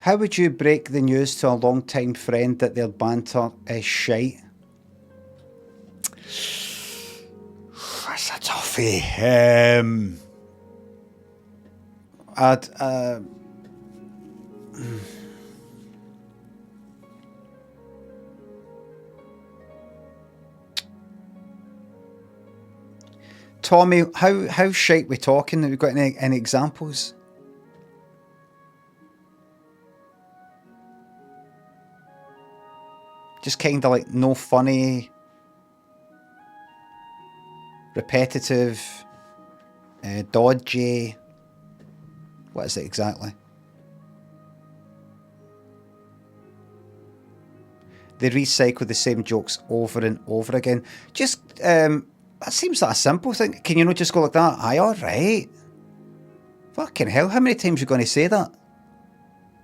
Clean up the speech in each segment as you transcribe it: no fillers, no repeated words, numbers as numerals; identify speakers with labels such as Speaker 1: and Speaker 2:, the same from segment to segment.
Speaker 1: How would you break the news to a long-time friend that their banter is shite? That's a toughie. I'd, Tommy, how shite we talking? Have you got any examples? Just kind of like no funny, repetitive, dodgy. What is it exactly? They recycle the same jokes over and over again. Just that seems like a simple thing. Can you not just go like that? Aye, all right. Fucking hell! How many times are you going to say that?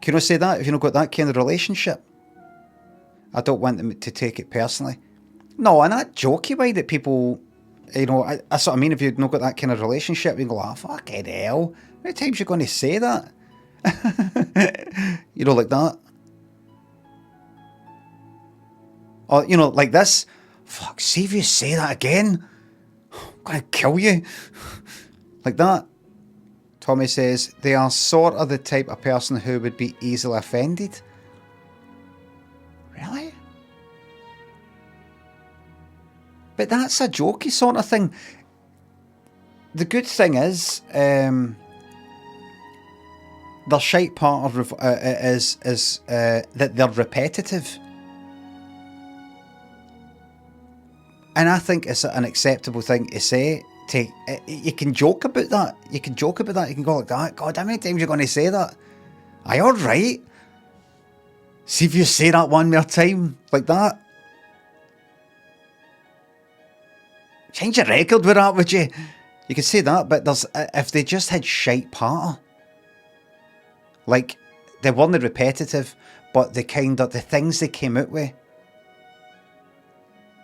Speaker 1: Can you not say that if you've not got that kind of relationship? I don't want them to take it personally. No, and that jokey way that people, that's what I mean. If you've not got that kind of relationship, you can go, oh, fucking hell. How many times are you going to say that? Like that. Or, like this. Fuck, see if you say that again. I'm going to kill you. Like that. Tommy says, they are sort of the type of person who would be easily offended. Really? But that's a jokey sort of thing. The good thing is, the shite part of is that they're repetitive. And I think it's an acceptable thing to say. You can joke about that. You can joke about that. You can go like that. God, how many times are you going to say that? Aye, all right. See if you say that one more time like that. Change your record with that, would you? You could say that, but if they just had shite patter, like they weren't repetitive, but the things they came out with,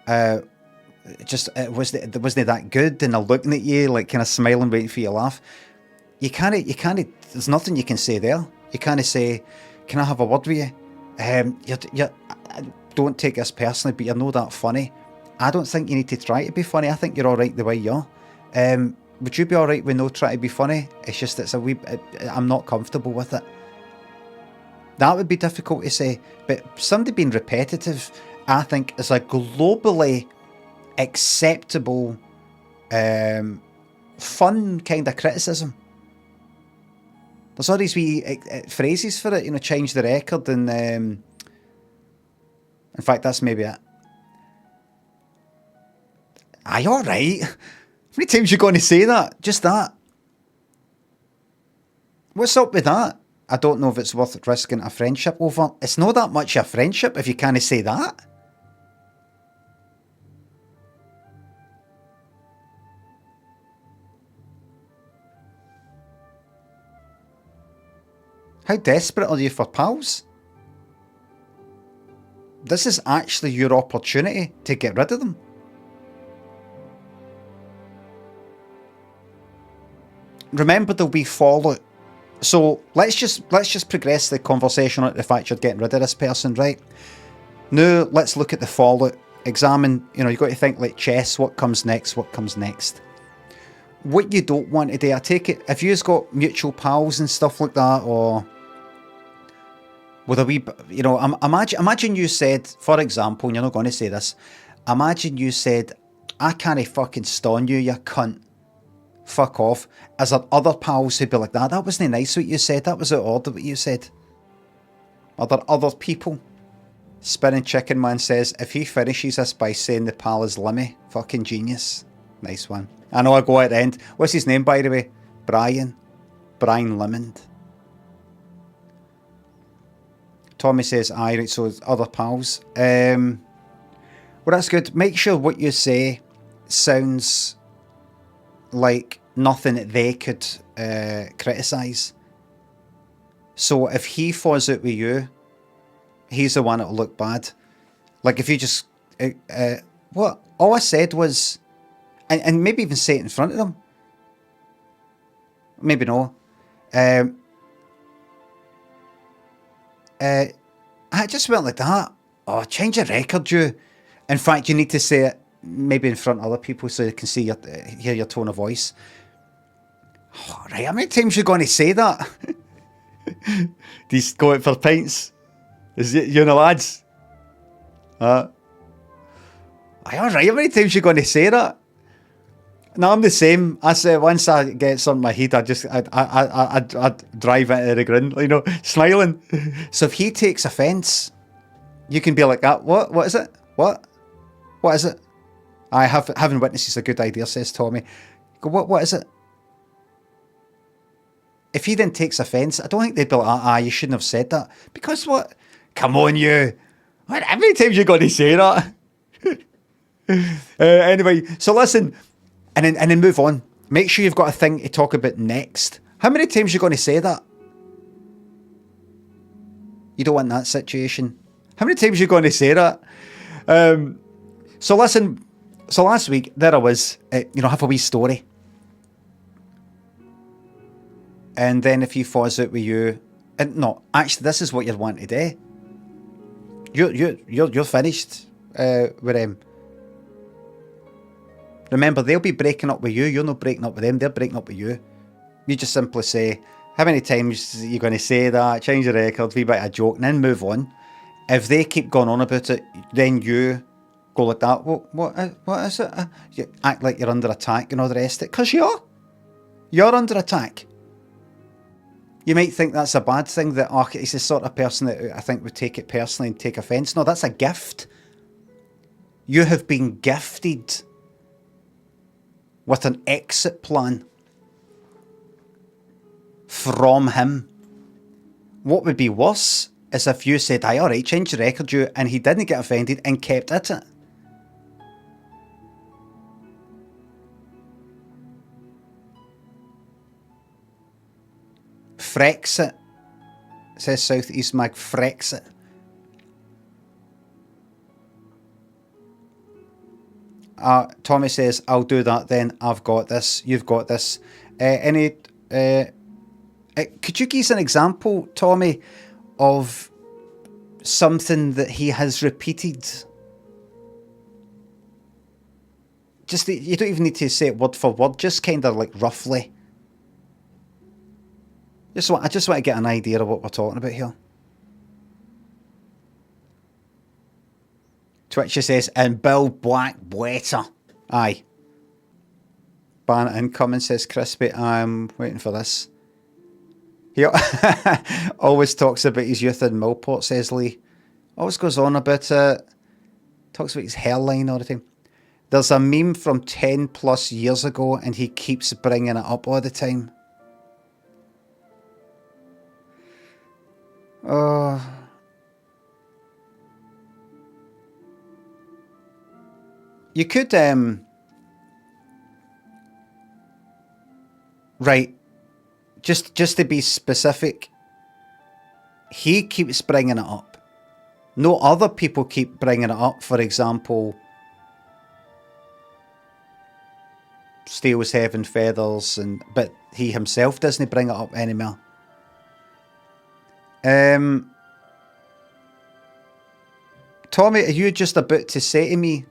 Speaker 1: it wasn't that good, and they're looking at you like kind of smiling, waiting for you to laugh. You can't. There's nothing you can say there. You can't say, "Can I have a word with you?" Don't take this personally, but you're not that funny. I don't think you need to try to be funny. I think you're all right the way you are. Would you be all right with no trying to be funny? It's just I'm not comfortable with it. That would be difficult to say. But somebody being repetitive, I think, is a globally acceptable, fun kind of criticism. There's all these wee phrases for it, change the record, and in fact, that's maybe it. Aye, all right. How many times are you going to say that? Just that. What's up with that? I don't know if it's worth risking a friendship over. It's not that much a friendship if you can't say that. How desperate are you for pals? This is actually your opportunity to get rid of them. Remember, there'll be fallout. So let's just progress the conversation on the fact you're getting rid of this person, right? Now let's look at the fallout. Examine, you've got to think like chess. What comes next? What comes next? What you don't want to do, I take it, if you've got mutual pals and stuff like that, or with a wee, imagine you said, for example, and you're not going to say this, imagine you said, I can't fucking stand you, you cunt. Fuck off. As there other pals who'd be like that wasn't nice what you said, that was out of order what you said. Are there other people? Spinning Chicken Man says, if he finishes this by saying the pal is Limmy, fucking genius. Nice one. I know I go at the end. What's his name, by the way? Brian Limond. Tommy says, aye, right, so other pals. Well, that's good. Make sure what you say sounds like nothing that they could criticise. So if he falls out with you, he's the one that'll look bad. Like if you just... what? All I said was... And maybe even say it in front of them. Maybe no. I just went like that. Oh, change your record, you. In fact, you need to say it maybe in front of other people so they can see your, hear your tone of voice. Oh, right, how many times you going to say that? Do you go out for pints? Is it you and the lads? Aye, alright, how many times you going to say that? No, I'm the same. I say once I get something in my head, I drive into the grin, you know, smiling. So if he takes offence, you can be like that. What is it? What is it? Having witnesses is a good idea, says Tommy. Go, what is it? If he then takes offence, I don't think they'd be like, you shouldn't have said that. Because what? Come on, you. What, how many times you got to say that? Anyway, so listen, and then move on. Make sure you've got a thing to talk about next. How many times you going to say that? You don't want that situation. How many times you going to say that? So listen, so last week, there I was, have a wee story. And then if he falls out with you, and no, actually, this is what you're wanting to do. You're finished with them. Remember, they'll be breaking up with you. You're not breaking up with them. They're breaking up with you. You just simply say, how many times are you going to say that? Change the record, wee bit of a joke, and then move on. If they keep going on about it, then you go like that. What is it? You act like you're under attack and all the rest of it. Because you're under attack. You might think that's a bad thing, that he's the sort of person that I think would take it personally and take offence. No, that's a gift. You have been gifted with an exit plan from him. What would be worse is if you said, aye, alright, change the record, you, and he didn't get offended and kept at it. Frexit, says Southeast Mag, Frexit. Tommy says, I'll do that then. I've got this. You've got this. Could you give us an example, Tommy, of something that he has repeated? Just you don't even need to say it word for word, just kind of like roughly. I just want to get an idea of what we're talking about here. Twitcher says, and Bill Black wetter. Aye. Ban incoming, says Crispy. I'm waiting for this. He always talks about his youth in Millport, says Lee. Always goes on about it. Talks about his hairline all the time. There's a meme from 10 plus years ago and he keeps bringing it up all the time. You could, right, just to be specific, he keeps bringing it up. No other people keep bringing it up. For example, steals heaven feathers, but he himself doesn't bring it up anymore. Tommy, are you just about to say to me,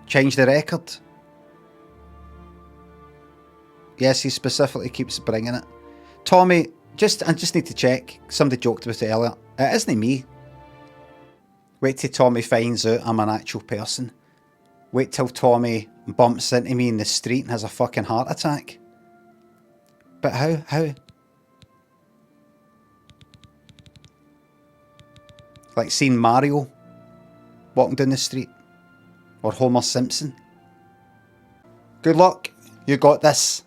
Speaker 1: change the record? Yes, he specifically keeps bringing it. Tommy, I just need to check. Somebody joked about it earlier. It isn't me. Wait till Tommy finds out I'm an actual person. Wait till Tommy bumps into me in the street and has a fucking heart attack. But how? Like seeing Mario walking down the street. Or Homer Simpson. Good luck. You got this.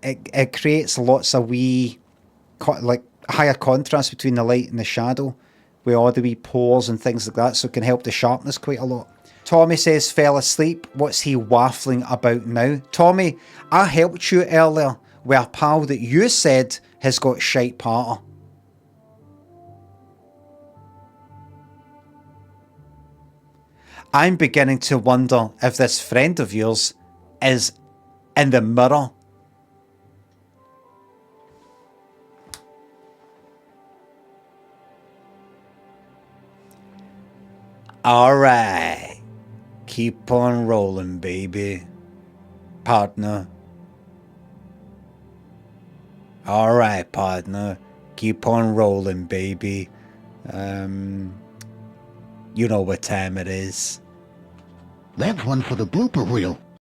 Speaker 1: It creates lots of wee, like higher contrast between the light and the shadow, with all the wee pores and things like that, so it can help the sharpness quite a lot. Tommy says, fell asleep. What's he waffling about now? Tommy, I helped you earlier with a pal that you said has got shite parter. I'm beginning to wonder if this friend of yours is in the mirror. Alright. Keep on rolling, baby. Partner. Alright, partner. Keep on rolling, baby. You know what time it is.
Speaker 2: That's one for the blooper reel.